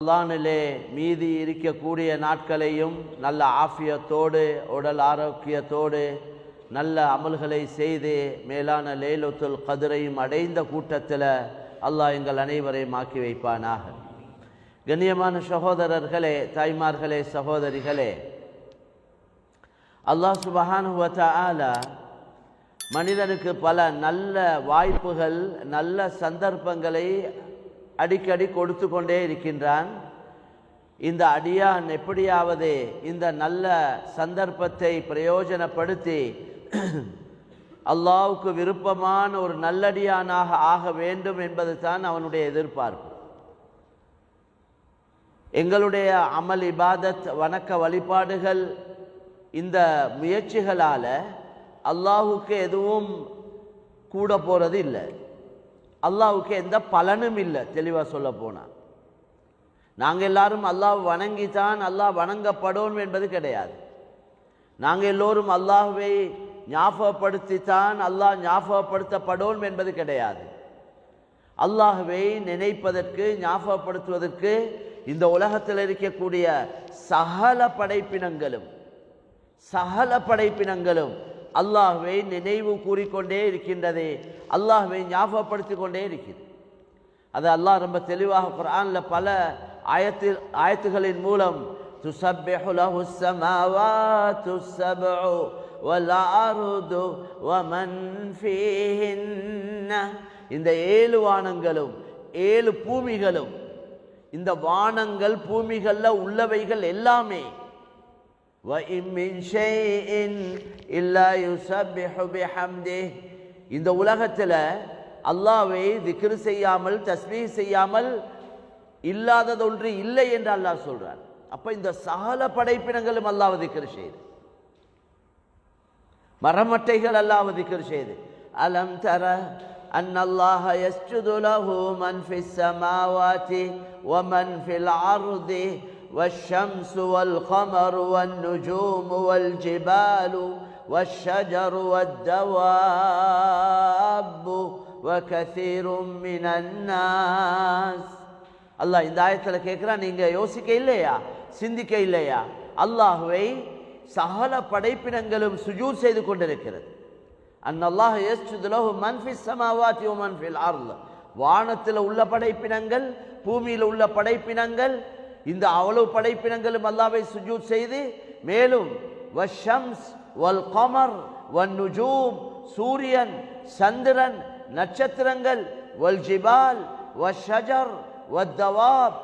ரமலானிலே மீதி இருக்கக்கூடிய நாட்களையும் நல்ல ஆஃபியத்தோடு உடல் ஆரோக்கியத்தோடு நல்ல அமல்களை செய்து மேலான லைலத்துல் கத்ரையும் அடைந்த கூட்டத்தில் அல்லாஹ் எங்கள் அனைவரையும் ஆக்கி வைப்பானாக. கண்ணியமான சகோதரர்களே, தாய்மார்களே, சகோதரிகளே, அல்லாஹ் சுப்ஹானஹு வ தஆலா மனிதனுக்கு பல நல்ல வாய்ப்புகள், நல்ல சந்தர்ப்பங்களை அடிக்கடி கொடுத்து கொண்டே இருக்கின்றான். இந்த அடியான் எப்படியாவது இந்த நல்ல சந்தர்ப்பத்தை பிரயோஜனப்படுத்தி அல்லாஹ்வுக்கு விருப்பமான ஒரு நல்லடியானாக ஆக வேண்டும் என்பது தான் அவனுடைய எதிர்பார்ப்பு. எங்களுடைய அமல், இபாதத், வணக்க வழிபாடுகள், இந்த முயற்சிகளால் அல்லாஹ்வுக்கு எதுவும் கூட போகிறது இல்லை. அல்லாஹ்வுக்கு எந்த பலனும் இல்லை. தெளிவாக சொல்ல போனால் நாங்கள் எல்லாரும் அல்லாஹ் வணங்கித்தான் அல்லாஹ் வணங்கப்படும் என்பது கிடையாது. நாங்கள் எல்லோரும் அல்லாஹ்வை ஞாபகப்படுத்தித்தான் அல்லாஹ் ஞாபகப்படுத்தப்படும் என்பது கிடையாது. அல்லாஹ்வை நினைப்பதற்கு, ஞாபகப்படுத்துவதற்கு இந்த உலகத்தில் இருக்கக்கூடிய சகல படைப்பினங்களும் அல்லாஹ்வை நினைவு கூறிக்கொண்டே இருக்கின்றது, அல்லாஹ்வை ஞாபகப்படுத்தி கொண்டே இருக்கிறது. அது அல்லாஹ் ரொம்ப தெளிவாக குர்ஆனில் பல ஆயத்துகளின் மூலம் துஸப்பிஹு லஹுஸ் ஸமாவாத்து ஸப்உ வல் அர்து வமன் ஃபீஹின்ன, இந்த 7 வானங்களும் 7 பூமிகளும், இந்த வானங்கள் பூமிகளில் உள்ளவைகள் எல்லாமே وَإِن مِّن شَيْءٍ إِلَّا يُسَبِّحُ بِحَمْدِهِ, இந்த உலகத்தில் அல்லாஹ்வை திக்ர் செய்யாமல், தஸ்பீஹ் செய்யாமல் இல்லாதது ஒன்று இல்லை என்று அல்லாஹ் சொல்றார். அப்ப இந்த சகல படைப்பினங்களும் அல்லாஹ்வை திக்ர் செய்து, மரமட்டைகள் அல்லாஹ்வை திக்ர் செய்து, அலம் தர அன்னல்லாஹ யஸ்ஜுது லஹு மன் ஃபிஸ் ஸமாவாதி வ மன் ஃபில் அர்தி والشمس والقمر والنجوم والجبال والشجر والدواب وكثير من الناس. அல்லாஹ் இந்த ஆயத்தில் கேட்குறான், நீங்கள் யோசிக்க இல்லையா, சிந்திக்க இல்லையா? அல்லாஹ்வை சகல படைப்பினங்களும் சுஜூத் செய்து கொண்டிருக்கிறது. அன்னல்லாஹ யஸ்ஜுது லஹு மன் ஃபிஸ் ஸமாவாதி வ மன் ஃபில் அர்த், வானத்தில் உள்ள படைப்பினங்கள், பூமியில் உள்ள படைப்பினங்கள், இந்த அவ்வளவு படைப்பினங்களும் அல்லாஹ்வை சுஜூத் செய்து, மேலும் வஷம்ஸ் வல் கமர் வன் நுஜூம், சூரியன், சந்திரன், நட்சத்திரங்கள், வல் ஜிபால் வஷஜர் வத்தவாப்,